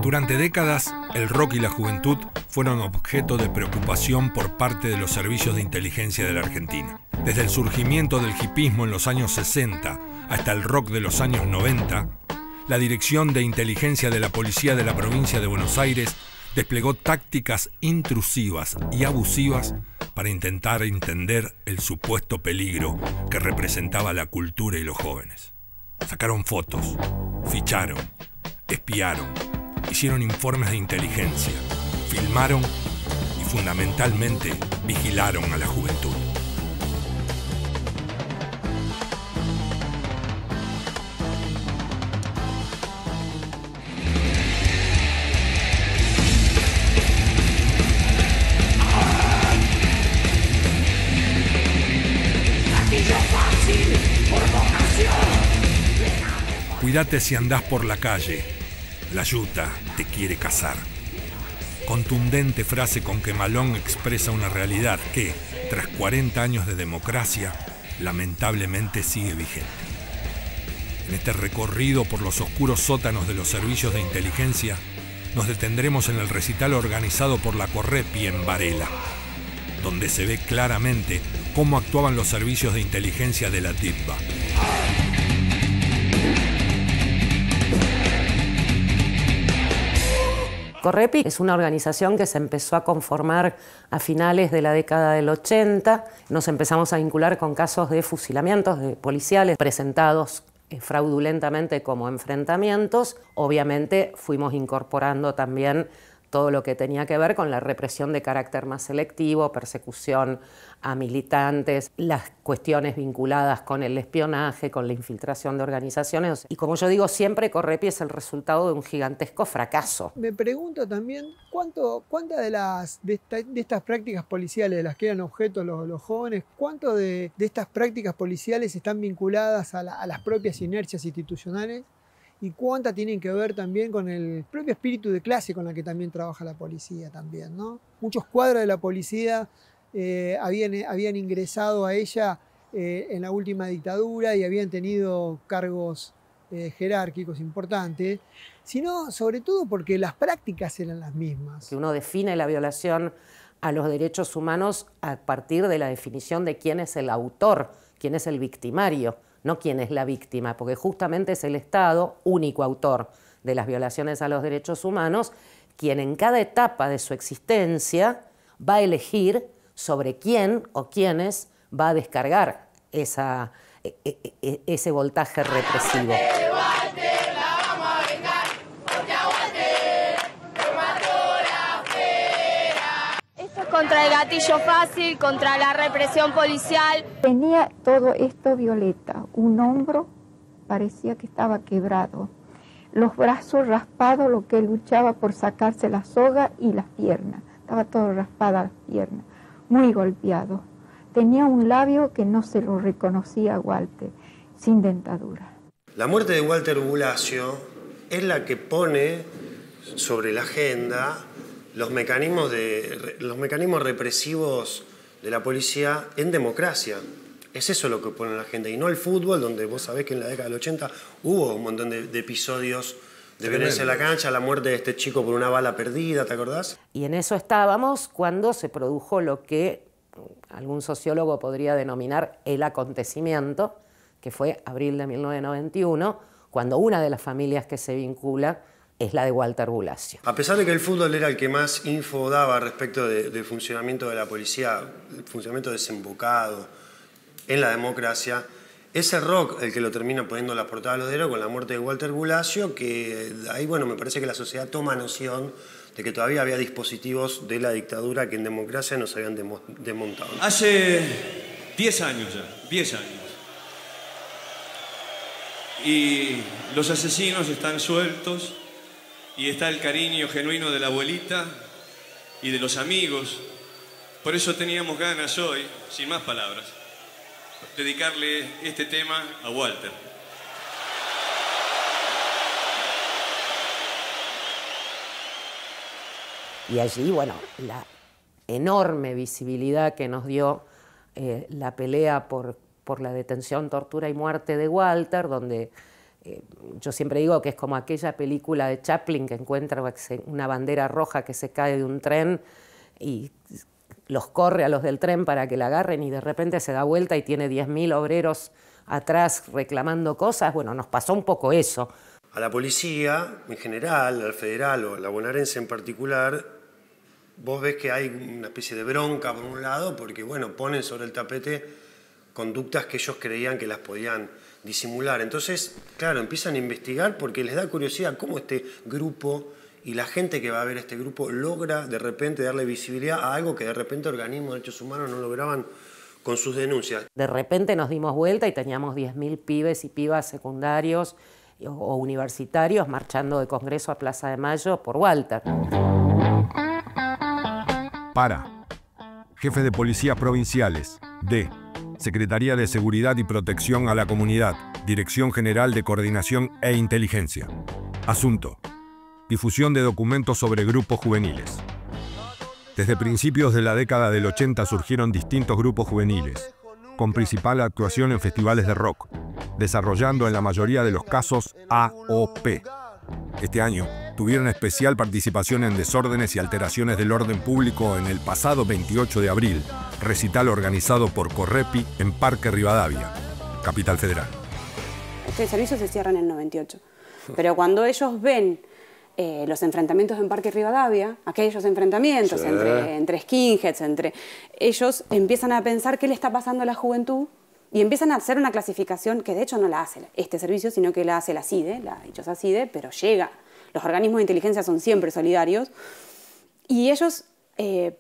Durante décadas, el rock y la juventud fueron objeto de preocupación por parte de los servicios de inteligencia de la Argentina. Desde el surgimiento del hipismo en los años 60 hasta el rock de los años 90, la Dirección de Inteligencia de la Policía de la Provincia de Buenos Aires desplegó tácticas intrusivas y abusivas para intentar entender el supuesto peligro que representaba la cultura y los jóvenes. Sacaron fotos, ficharon, espiaron, hicieron informes de inteligencia, filmaron y fundamentalmente vigilaron a la juventud. Cuídate si andás por la calle, la yuta te quiere cazar. Contundente frase con que Malón expresa una realidad que, tras 40 años de democracia, lamentablemente sigue vigente. En este recorrido por los oscuros sótanos de los servicios de inteligencia, nos detendremos en el recital organizado por la Correpi en Varela, donde se ve claramente cómo actuaban los servicios de inteligencia de la DIPBA. Correpi es una organización que se empezó a conformar a finales de la década del 80. Nos empezamos a vincular con casos de fusilamientos de policiales presentados fraudulentamente como enfrentamientos. Obviamente fuimos incorporando también todo lo que tenía que ver con la represión de carácter más selectivo, persecución a militantes, las cuestiones vinculadas con el espionaje, con la infiltración de organizaciones. Y como yo digo siempre, Correpi es el resultado de un gigantesco fracaso. Me pregunto también, ¿cuántas de estas prácticas policiales de las que eran objeto los jóvenes, cuánto de estas prácticas policiales están vinculadas a las propias inercias institucionales? Y cuántas tienen que ver también con el propio espíritu de clase con la que también trabaja la policía también, ¿no? Muchos cuadros de la policía habían ingresado a ella en la última dictadura y habían tenido cargos jerárquicos importantes, sino sobre todo porque las prácticas eran las mismas. Que uno define la violación a los derechos humanos a partir de la definición de quién es el autor, quién es el victimario, no quién es la víctima, porque justamente es el Estado, único autor de las violaciones a los derechos humanos, quien en cada etapa de su existencia va a elegir sobre quién o quiénes va a descargar ese voltaje represivo. Contra el gatillo fácil, contra la represión policial. Tenía todo esto Violeta, un hombro parecía que estaba quebrado, los brazos raspados, lo que luchaba por sacarse la soga, y las piernas, estaba todo raspada las piernas, muy golpeado. Tenía un labio que no se lo reconocía a Walter, sin dentadura. La muerte de Walter Bulacio es la que pone sobre la agenda los mecanismos represivos de la policía en democracia. Es eso lo que pone en la agenda, y no el fútbol, donde vos sabés que en la década del 80 hubo un montón de episodios de violencia en la cancha, la muerte de este chico por una bala perdida, ¿te acordás? Y en eso estábamos cuando se produjo lo que algún sociólogo podría denominar el acontecimiento, que fue abril de 1991, cuando una de las familias que se vincula es la de Walter Bulacio. A pesar de que el fútbol era el que más info daba respecto del funcionamiento de la policía, el funcionamiento desembocado en la democracia, es el rock el que lo termina poniendo en la portada de los diarios con la muerte de Walter Bulacio, que ahí, bueno, me parece que la sociedad toma noción de que todavía había dispositivos de la dictadura que en democracia nos habían desmontado. Hace 10 años ya, 10 años. Y los asesinos están sueltos, y está el cariño genuino de la abuelita y de los amigos. Por eso teníamos ganas hoy, sin más palabras, dedicarle este tema a Walter. Y allí, bueno, la enorme visibilidad que nos dio la pelea por la detención, tortura y muerte de Walter, donde Yo siempre digo que es como aquella película de Chaplin que encuentra una bandera roja que se cae de un tren y los corre a los del tren para que la agarren y de repente se da vuelta y tiene 10.000 obreros atrás reclamando cosas. Bueno, nos pasó un poco eso. A la policía en general, al federal o a la bonaerense en particular, vos ves que hay una especie de bronca por un lado porque, bueno, ponen sobre el tapete conductas que ellos creían que las podían disimular. Entonces, claro, empiezan a investigar porque les da curiosidad cómo este grupo y la gente que va a ver este grupo logra de repente darle visibilidad a algo que de repente organismos de derechos humanos no lograban con sus denuncias. De repente nos dimos vuelta y teníamos 10.000 pibes y pibas secundarios o universitarios marchando de Congreso a Plaza de Mayo por Walter. Para. Jefe de Policías Provinciales. D. Secretaría de Seguridad y Protección a la Comunidad. Dirección General de Coordinación e Inteligencia. Asunto. Difusión de documentos sobre grupos juveniles. Desde principios de la década del 80 surgieron distintos grupos juveniles, con principal actuación en festivales de rock, desarrollando en la mayoría de los casos AOP. Este año tuvieron especial participación en desórdenes y alteraciones del orden público en el pasado 28 de abril, recital organizado por Correpi en Parque Rivadavia, Capital Federal. Este servicio se cierra en el 98, pero cuando ellos ven los enfrentamientos en Parque Rivadavia, aquellos enfrentamientos entre skinheads, ellos empiezan a pensar qué le está pasando a la juventud y empiezan a hacer una clasificación que de hecho no la hace este servicio, sino que la hace la CIDE, la dichosa CIDE, pero llega. Los organismos de inteligencia son siempre solidarios y ellos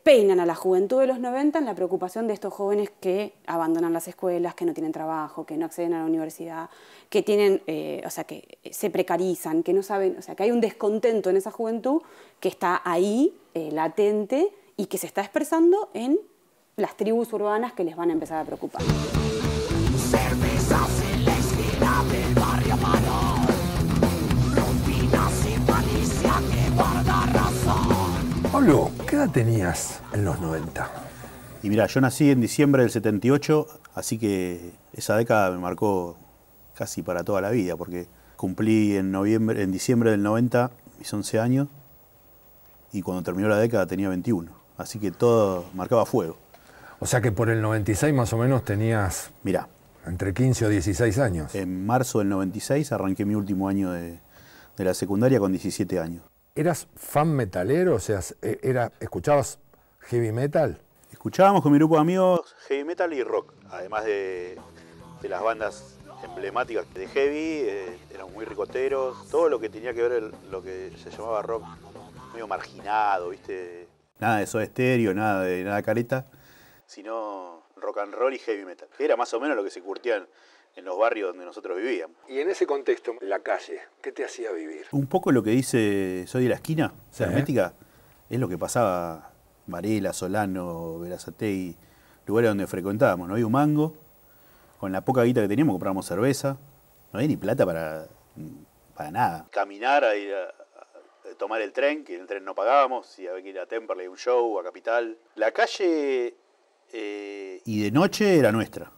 peinan a la juventud de los 90 en la preocupación de estos jóvenes que abandonan las escuelas, que no tienen trabajo, que no acceden a la universidad, que tienen, o sea, que se precarizan, que no saben, o sea, que hay un descontento en esa juventud que está ahí, latente, y que se está expresando en las tribus urbanas que les van a empezar a preocupar. Cervezas en la esquina del barrio Amado, rutinas y malicia que guarda razón. Pablo, ¿qué edad tenías en los 90? Y mira, yo nací en diciembre del 78, así que esa década me marcó casi para toda la vida, porque cumplí en diciembre del 90 mis 11 años y cuando terminó la década tenía 21, así que todo marcaba fuego. O sea que por el 96 más o menos tenías, mirá, entre 15 o 16 años. En marzo del 96 arranqué mi último año de la secundaria con 17 años. ¿Eras fan metalero? O sea, ¿escuchabas heavy metal? Escuchábamos con mi grupo de amigos heavy metal y rock, además de las bandas emblemáticas de heavy, éramos muy ricoteros, todo lo que tenía que ver lo que se llamaba rock medio marginado, ¿viste? Nada de Soda Stereo, nada careta, sino rock and roll y heavy metal. Era más o menos lo que se curtían en los barrios donde nosotros vivíamos. Y en ese contexto, la calle, ¿qué te hacía vivir? Un poco lo que dice Soy de la Esquina, sí, Hermética, es lo que pasaba Varela, Solano, Berazategui, lugares donde frecuentábamos. No había un mango, con la poca guita que teníamos comprábamos cerveza, no había ni plata para nada. Caminar a ir a tomar el tren, que en el tren no pagábamos, si había que ir a Temperley, un show, a Capital. La calle y de noche era nuestra.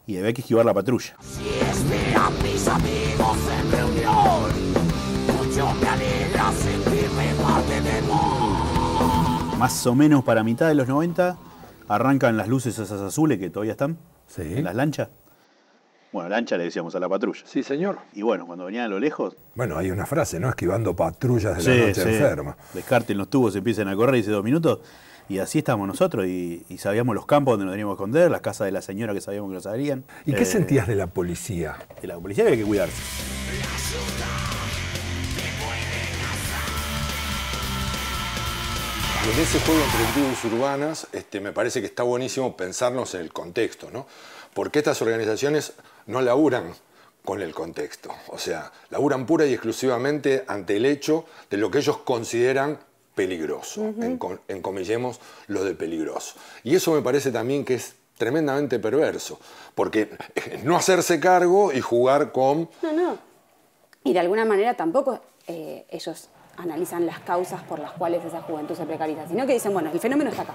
Y había que esquivar la patrulla. Si esperan mis amigos en reunión, mucho me alegra sentirme parte de vos. Más o menos para mitad de los 90 arrancan las luces esas azules que todavía están, sí, en las lanchas. Bueno, lancha le decíamos a la patrulla. Sí, señor. Y bueno, cuando venían a lo lejos... Bueno, hay una frase, ¿no? Esquivando patrullas de la noche enferma. Descarten los tubos, empiezan a correr, dice 2 minutos. Y así estábamos nosotros y sabíamos los campos donde nos teníamos que esconder, las casas de la señora que sabíamos que nos abrían. ¿Y qué sentías de la policía? De la policía había que cuidarse. En ese juego entre tribus urbanas, me parece que está buenísimo pensarnos en el contexto, ¿no? Porque estas organizaciones no laburan con el contexto. O sea, laburan pura y exclusivamente ante el hecho de lo que ellos consideran peligroso, encomillemos lo de peligroso. Y eso me parece también que es tremendamente perverso, porque no hacerse cargo y jugar con... No. Y de alguna manera tampoco ellos analizan las causas por las cuales esa juventud se precariza, sino que dicen, bueno, el fenómeno está acá.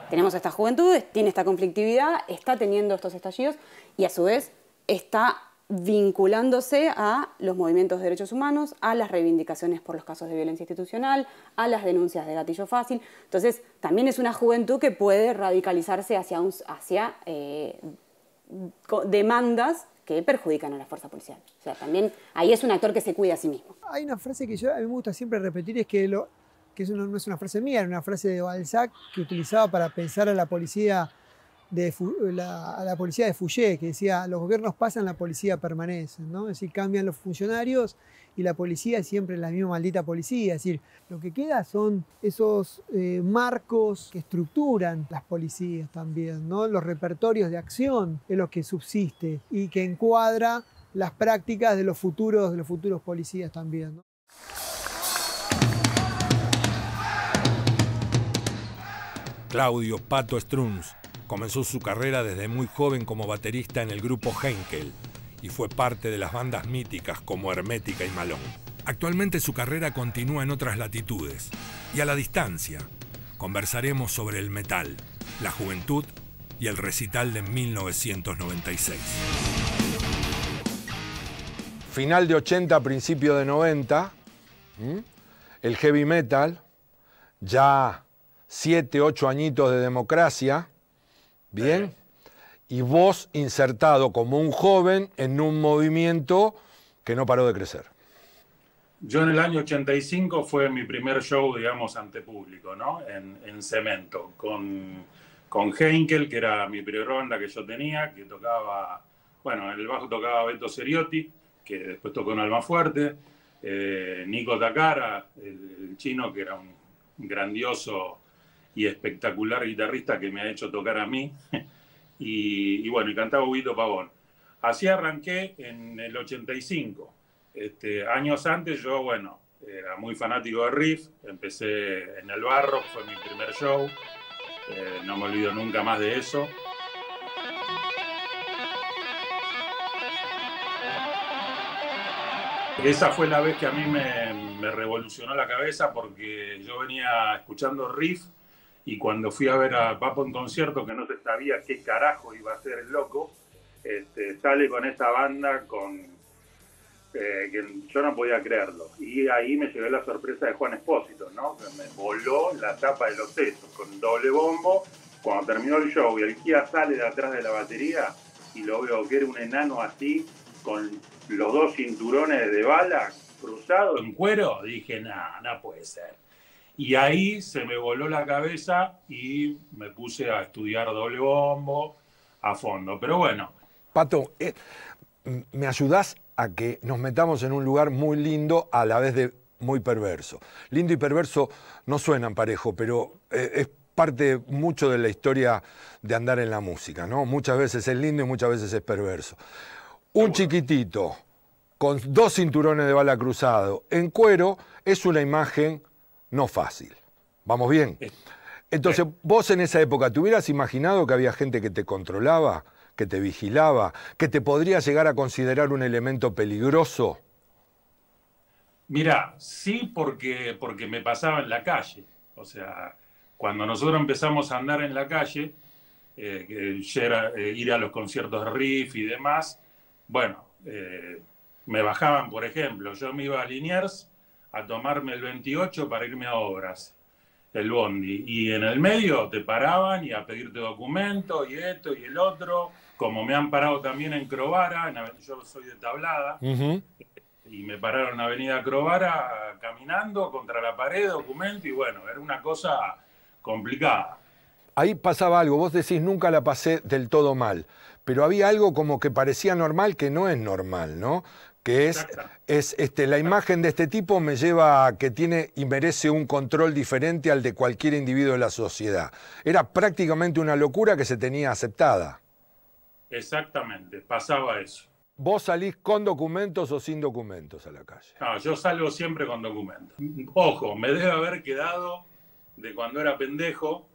Tenemos esta juventud, tiene esta conflictividad, está teniendo estos estallidos y a su vez está vinculándose a los movimientos de derechos humanos, a las reivindicaciones por los casos de violencia institucional, a las denuncias de gatillo fácil. Entonces, también es una juventud que puede radicalizarse hacia demandas que perjudican a la fuerza policial. O sea, también ahí es un actor que se cuida a sí mismo. Hay una frase que a mí me gusta siempre repetir, es que eso no es una frase mía, era una frase de Balzac que utilizaba para pensar a la policía de Fouché, que decía: los gobiernos pasan, la policía permanece, ¿no? Es decir, cambian los funcionarios y la policía es siempre la misma maldita policía. Es decir, lo que queda son esos marcos que estructuran las policías también, ¿no? Los repertorios de acción es lo que subsiste y que encuadra las prácticas de los futuros policías también, ¿no? Claudio Pato Strunz comenzó su carrera desde muy joven como baterista en el grupo Henkel y fue parte de las bandas míticas como Hermética y Malón. Actualmente su carrera continúa en otras latitudes y a la distancia conversaremos sobre el metal, la juventud y el recital de 1996. Final de 80, principio de 90, el heavy metal, ya 7, 8 añitos de democracia, bien, y vos insertado como un joven en un movimiento que no paró de crecer. Yo en el año 85 fue mi primer show, digamos, ante público, ¿no? En Cemento, con Henkel, que era mi primera banda que yo tenía, que tocaba, bueno, en el bajo tocaba Beto Seriotti, que después tocó en Almafuerte, Nico Takara, el chino, que era un grandioso y espectacular guitarrista que me ha hecho tocar a mí, y bueno, y cantaba Huguito Pavón. Así arranqué en el 85. Años antes yo, bueno, era muy fanático de Riff, empecé en el Barro, fue mi primer show, no me olvido nunca más de eso. Esa fue la vez que a mí me revolucionó la cabeza, porque yo venía escuchando Riff y cuando fui a ver a Papo en concierto, que no se sabía qué carajo iba a ser el loco, sale con esta banda que yo no podía creerlo. Y ahí me llegó la sorpresa de Juan Espósito, ¿no? Que me voló la tapa de los sesos con doble bombo. Cuando terminó el show y el Kia sale de atrás de la batería y lo veo que era un enano así, con los dos cinturones de bala cruzados en cuero, dije, no puede ser. Y ahí se me voló la cabeza y me puse a estudiar doble bombo a fondo. Pero bueno. Pato, ¿me ayudás a que nos metamos en un lugar muy lindo a la vez de muy perverso? Lindo y perverso no suenan parejo, pero es parte mucho de la historia de andar en la música, ¿no? Muchas veces es lindo y muchas veces es perverso. Un chiquitito con dos cinturones de bala cruzado en cuero es una imagen no fácil. ¿Vamos bien? Entonces, vos en esa época, ¿te hubieras imaginado que había gente que te controlaba, que te vigilaba, que te podría llegar a considerar un elemento peligroso? Mira, sí, porque me pasaba en la calle. O sea, cuando nosotros empezamos a andar en la calle, ir a los conciertos de Riff y demás, bueno, me bajaban, por ejemplo, yo me iba a Liniers a tomarme el 28 para irme a Obras, el bondi, y en el medio te paraban y a pedirte documentos y esto y el otro, como me han parado también en Crovara, yo soy de Tablada, y me pararon en Avenida Crovara caminando contra la pared, documento, y bueno, era una cosa complicada. Ahí pasaba algo, vos decís nunca la pasé del todo mal, pero había algo como que parecía normal que no es normal, ¿no? Que es la imagen de este tipo me lleva a que tiene y merece un control diferente al de cualquier individuo de la sociedad. Era prácticamente una locura que se tenía aceptada. Exactamente, pasaba eso. ¿Vos salís con documentos o sin documentos a la calle? No, yo salgo siempre con documentos. Ojo, me debe haber quedado de cuando era pendejo,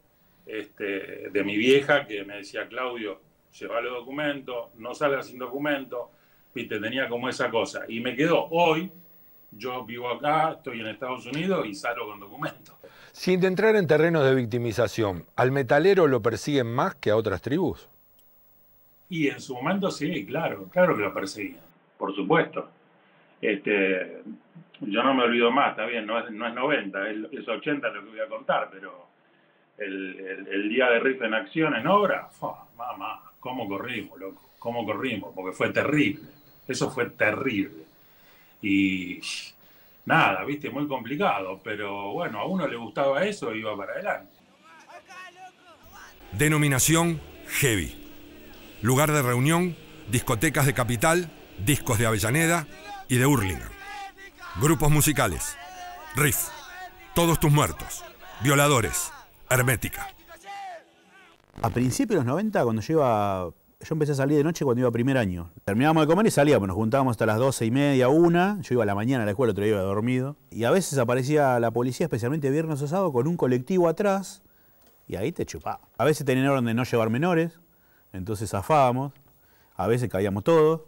de mi vieja que me decía, Claudio, lleva los documentos, no salgas sin documentos. Viste, tenía como esa cosa. Y me quedó. Hoy, yo vivo acá, estoy en Estados Unidos y salgo con documentos. Sin entrar en terrenos de victimización, ¿al metalero lo persiguen más que a otras tribus? Y en su momento sí, claro que lo perseguían, por supuesto. Yo no me olvido más, está bien, no es 90, es 80 lo que voy a contar, pero el día de Riff en acción en obra, mamá, cómo corrimos, loco, cómo corrimos, porque fue terrible, eso fue terrible. Y nada, viste, muy complicado, pero bueno, a uno le gustaba eso y iba para adelante. Denominación Heavy. Lugar de reunión, discotecas de Capital, discos de Avellaneda y de Hurlingham. Grupos musicales, Riff, Todos tus muertos, Violadores, Hermética. A principios de los 90, cuando yo empecé a salir de noche cuando iba a primer año. Terminábamos de comer y salíamos, nos juntábamos hasta las 12:30, 1. Yo iba a la mañana a la escuela, otro día iba dormido. Y a veces aparecía la policía, especialmente viernes o sábado, con un colectivo atrás y ahí te chupaba. A veces tenían orden de no llevar menores, entonces zafábamos. A veces caíamos todos.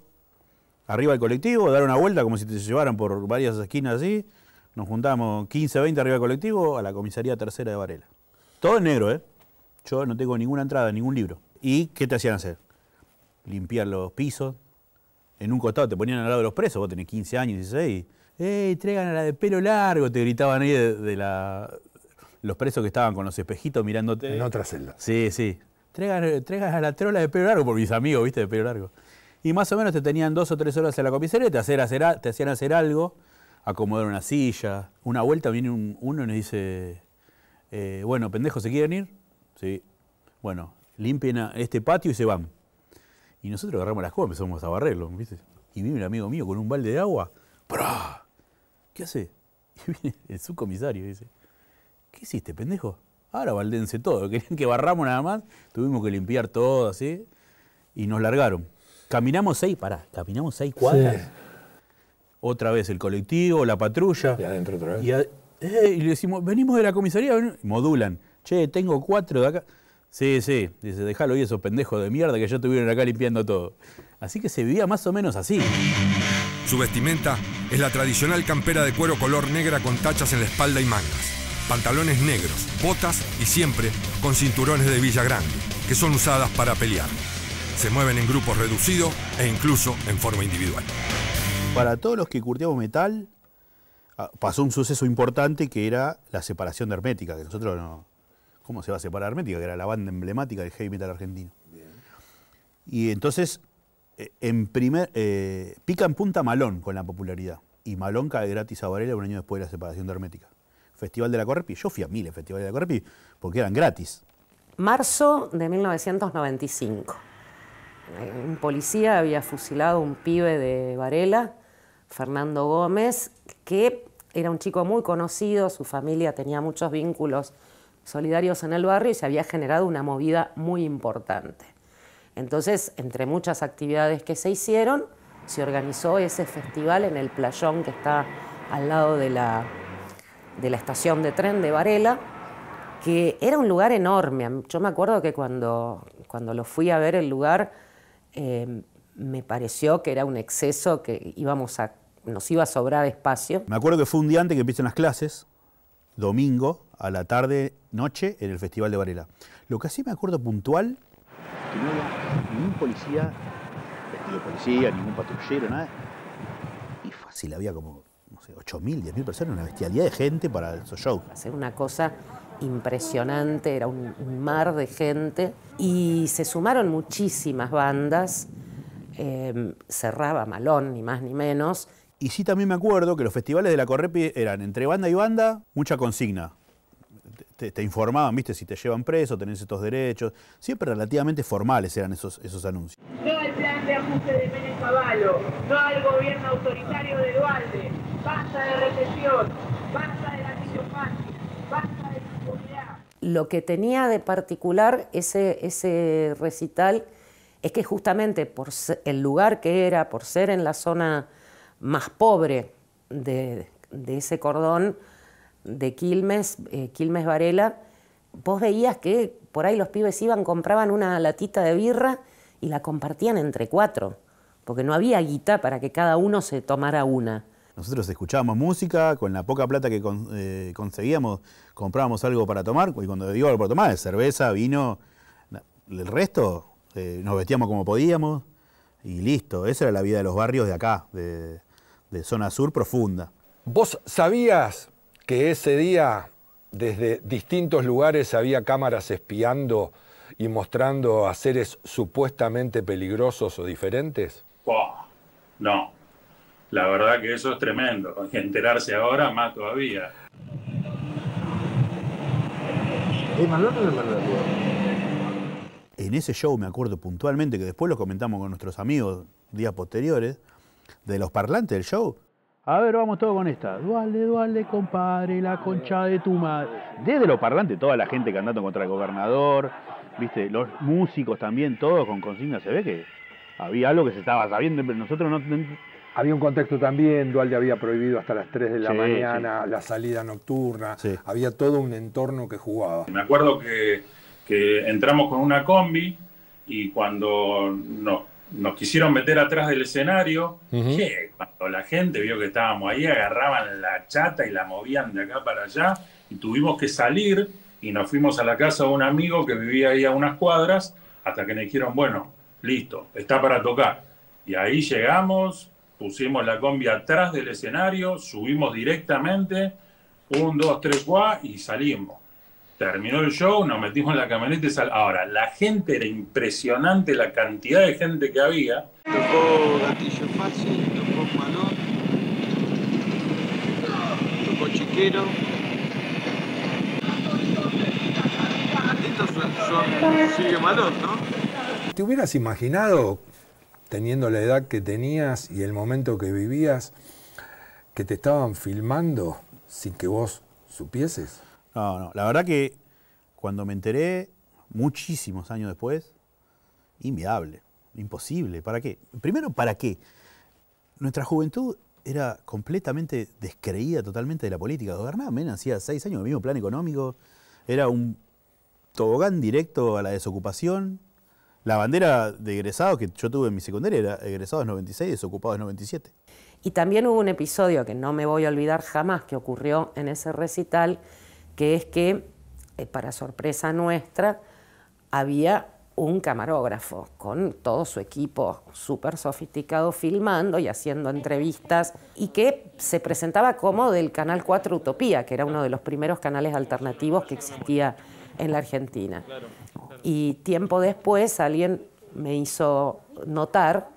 Arriba del colectivo, dar una vuelta como si te llevaran por varias esquinas así. Nos juntábamos 15, 20 arriba del colectivo a la comisaría tercera de Varela. Todo en negro, ¿eh? Yo no tengo ninguna entrada, ningún libro. ¿Y qué te hacían hacer? Limpiar los pisos. En un costado te ponían al lado de los presos, vos tenés 15 años, 16. ¡Ey, traigan a la de pelo largo! Te gritaban ahí los presos que estaban con los espejitos mirándote. En otra celda. Sí, sí. Traigan a la trola de pelo largo, por mis amigos, ¿viste? De pelo largo. Y más o menos te tenían 2 o 3 horas en la comisaría, te hacían hacer algo, acomodar una silla. Una vuelta viene uno y nos dice, bueno, pendejos, ¿se quieren ir? Sí. Bueno, limpien este patio y se van. Y nosotros agarramos las cosas, empezamos a barrerlo, ¿viste? Y viene un amigo mío con un balde de agua. ¡Pra! ¿Qué hace? Y viene el subcomisario y dice, ¿qué hiciste, pendejo? Ahora baldense todo. Querían que barramos nada más, tuvimos que limpiar todo así. Y nos largaron. Caminamos 6 cuadras. Sí. Otra vez el colectivo, la patrulla. Y adentro otra vez. Y le decimos, venimos de la comisaría. Modulan. Che, tengo 4 de acá. Sí, sí. Dice, déjalo ir esos pendejos de mierda que ya estuvieron acá limpiando todo. Así que se vivía más o menos así. Su vestimenta es la tradicional campera de cuero color negra con tachas en la espalda y mangas. Pantalones negros, botas y siempre con cinturones de Villa Grande, que son usadas para pelear. Se mueven en grupos reducidos e incluso en forma individual. Para todos los que curtíamos metal, pasó un suceso importante que era la separación de Hermética, que nosotros no... ¿Cómo se va a separar Hermética? Que era la banda emblemática del heavy metal argentino. Bien. Y entonces, pica en punta Malón con la popularidad. Y Malón cae gratis a Varela un año después de la separación de Hermética. Festival de la Correpi, yo fui a miles festivales de la Correpi porque eran gratis. Marzo de 1995. Un policía había fusilado a un pibe de Varela, Fernando Gómez, que era un chico muy conocido, su familia tenía muchos vínculos solidarios en el barrio y se había generado una movida muy importante. Entonces, entre muchas actividades que se hicieron, se organizó ese festival en el playón que está al lado de la estación de tren de Varela, que era un lugar enorme. Yo me acuerdo que cuando lo fui a ver el lugar, me pareció que era un exceso, que nos iba a sobrar espacio. Me acuerdo que fue un día antes que empiecen las clases, domingo, a la tarde, noche, en el Festival de Varela. Lo que sí me acuerdo puntual, que no había ningún policía, vestido de policía, ningún patrullero, nada. Y fácil, había como, no sé, 8.000, 10.000 personas, una bestialidad de gente para esos shows. Hacer una cosa impresionante, era un mar de gente. Y se sumaron muchísimas bandas, cerraba Malón, ni más ni menos. Y sí también me acuerdo que los festivales de la Correpi eran entre banda y banda, mucha consigna. Te informaban, viste, si te llevan preso, tenés estos derechos. Siempre relativamente formales eran esos anuncios. No al plan de ajuste de Menem Cavallo, no al gobierno autoritario de Dualde. Basta de recesión, basta de gatillo fácil, basta de impunidad. Lo que tenía de particular ese recital es que justamente por el lugar que era, por ser en la zona más pobre de ese cordón de Quilmes, Quilmes Varela, vos veías que por ahí los pibes iban, compraban una latita de birra y la compartían entre 4, porque no había guita para que cada uno se tomara una. Nosotros escuchábamos música, con la poca plata que conseguíamos, comprábamos algo para tomar, y cuando digo algo para tomar, es cerveza, vino, el resto nos vestíamos como podíamos y listo. Esa era la vida de los barrios de acá, de zona sur profunda. ¿Vos sabías que ese día desde distintos lugares había cámaras espiando y mostrando a seres supuestamente peligrosos o diferentes? Oh, no, la verdad que eso es tremendo. Enterarse ahora más todavía. En ese show me acuerdo puntualmente, que después lo comentamos con nuestros amigos días posteriores, de los parlantes del show. A ver, vamos todos con esta. Dualde, Dualde, compadre, la concha de tu madre. Desde los parlantes, toda la gente cantando contra el gobernador, viste, los músicos también, todos con consignas. Se ve que había algo que se estaba sabiendo, pero nosotros no... Había un contexto también, Dualde había prohibido hasta las 3 de la mañana la salida nocturna, había todo un entorno que jugaba. Me acuerdo que entramos con una combi y cuando nos quisieron meter atrás del escenario, cuando la gente vio que estábamos ahí, agarraban la chata y la movían de acá para allá y tuvimos que salir y nos fuimos a la casa de un amigo que vivía ahí a unas cuadras hasta que nos dijeron, bueno, listo, está para tocar. Y ahí llegamos, pusimos la combi atrás del escenario, subimos directamente, 1, 2, 3, 4 y salimos. Terminó el show, nos metimos en la camioneta y salimos. Ahora, la gente era impresionante, la cantidad de gente que había. Tocó Gatillo Fácil, tocó Malón, tocó Chiquero. Estos son Sigue Malón, ¿no? ¿Te hubieras imaginado, teniendo la edad que tenías y el momento que vivías, que te estaban filmando sin que vos supieses? No, la verdad que cuando me enteré, muchísimos años después, inviable, imposible. ¿Para qué? Primero, ¿para qué? Nuestra juventud era completamente descreída totalmente de la política. Gobernaba Menem hacía 6 años, el mismo plan económico, era un tobogán directo a la desocupación. La bandera de egresados que yo tuve en mi secundaria era egresados 96, desocupados 97. Y también hubo un episodio que no me voy a olvidar jamás que ocurrió en ese recital, que es que, para sorpresa nuestra, había un camarógrafo con todo su equipo súper sofisticado filmando y haciendo entrevistas y que se presentaba como del Canal 4 Utopía, que era uno de los primeros canales alternativos que existía en la Argentina. Y tiempo después alguien me hizo notar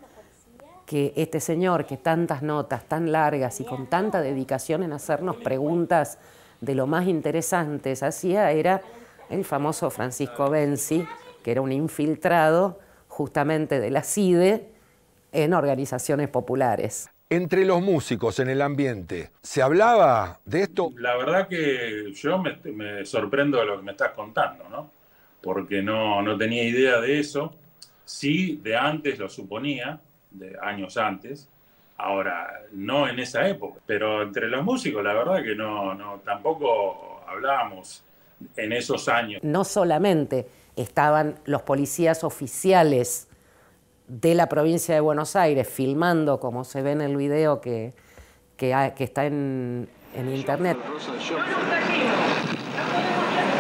que este señor, que tantas notas tan largas y con tanta dedicación en hacernos preguntas de lo más interesantes hacía, era el famoso Francisco Benzi, que era un infiltrado justamente de la CIDE en organizaciones populares. Entre los músicos en el ambiente, ¿se hablaba de esto? La verdad que yo me sorprendo de lo que me estás contando, ¿no? Porque no tenía idea de eso. Sí, de antes lo suponía, de años antes. Ahora, no en esa época. Pero entre los músicos, la verdad que no tampoco hablábamos en esos años. No solamente estaban los policías oficiales de la provincia de Buenos Aires filmando, como se ve en el video que está en internet.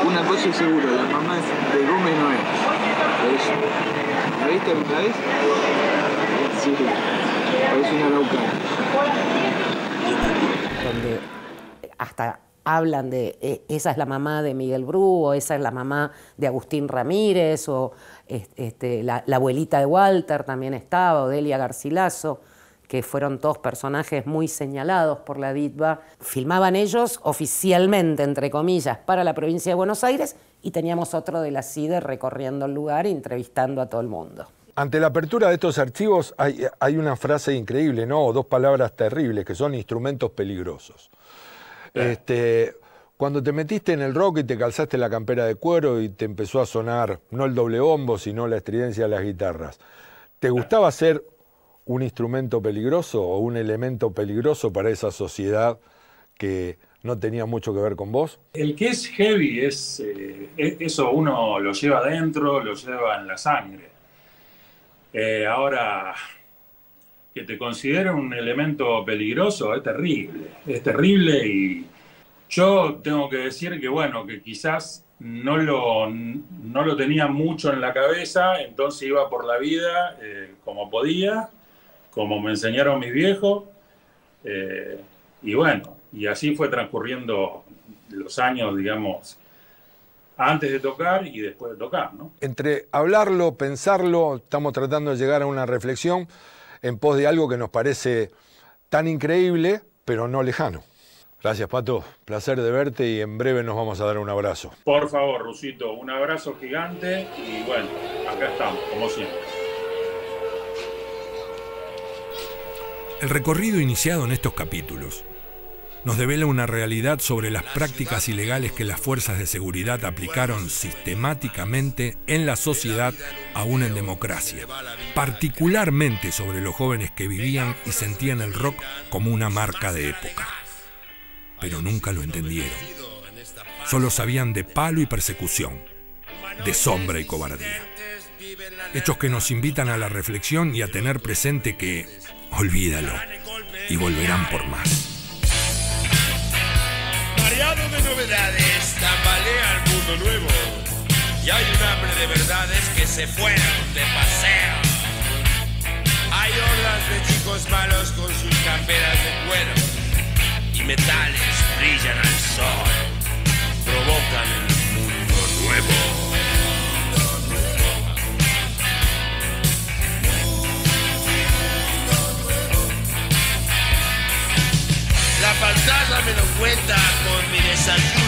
Una cosa es segura, la mamá de Gómez no es. ¿La viste alguna vez? Sí, parece una araucana. Donde hasta hablan de esa es la mamá de Miguel Bru, o esa es la mamá de Agustín Ramírez, o la abuelita de Walter también estaba, Odelia Garcilaso, que fueron todos personajes muy señalados por la DITBA. Filmaban ellos oficialmente, entre comillas, para la provincia de Buenos Aires, y teníamos otro de la CIDE recorriendo el lugar e entrevistando a todo el mundo. Ante la apertura de estos archivos hay una frase increíble, ¿no? O 2 palabras terribles, que son instrumentos peligrosos. Cuando te metiste en el rock y te calzaste la campera de cuero y te empezó a sonar no el doble bombo, sino la estridencia de las guitarras, ¿te gustaba ser un instrumento peligroso o un elemento peligroso para esa sociedad que no tenía mucho que ver con vos? El que es heavy, eso uno lo lleva adentro, lo lleva en la sangre. Ahora, que te consideren un elemento peligroso es terrible y yo tengo que decir que bueno, que quizás no lo tenía mucho en la cabeza, entonces iba por la vida como podía, como me enseñaron mis viejos, y bueno, y así fue transcurriendo los años, digamos, antes de tocar y después de tocar, ¿no? Entre hablarlo, pensarlo, estamos tratando de llegar a una reflexión en pos de algo que nos parece tan increíble, pero no lejano. Gracias, Pato. Placer de verte y en breve nos vamos a dar un abrazo. Por favor, Rusito, un abrazo gigante y bueno, acá estamos, como siempre. El recorrido iniciado en estos capítulos nos devela una realidad sobre las prácticas ilegales que las fuerzas de seguridad aplicaron sistemáticamente en la sociedad, aún en democracia, particularmente sobre los jóvenes que vivían y sentían el rock como una marca de época. Pero nunca lo entendieron. Solo sabían de palo y persecución, de sombra y cobardía. Hechos que nos invitan a la reflexión y a tener presente que, olvídalo, y volverán por más. Variado de novedades, tambalea el mundo nuevo. Y hay un hambre de verdades que se fueron de paseo. Hay hordas de chicos malos con sus camperas de cuero. Y metales brillan al sol. Provocan el mundo nuevo. La pantalla me lo cuenta con mi desayuno.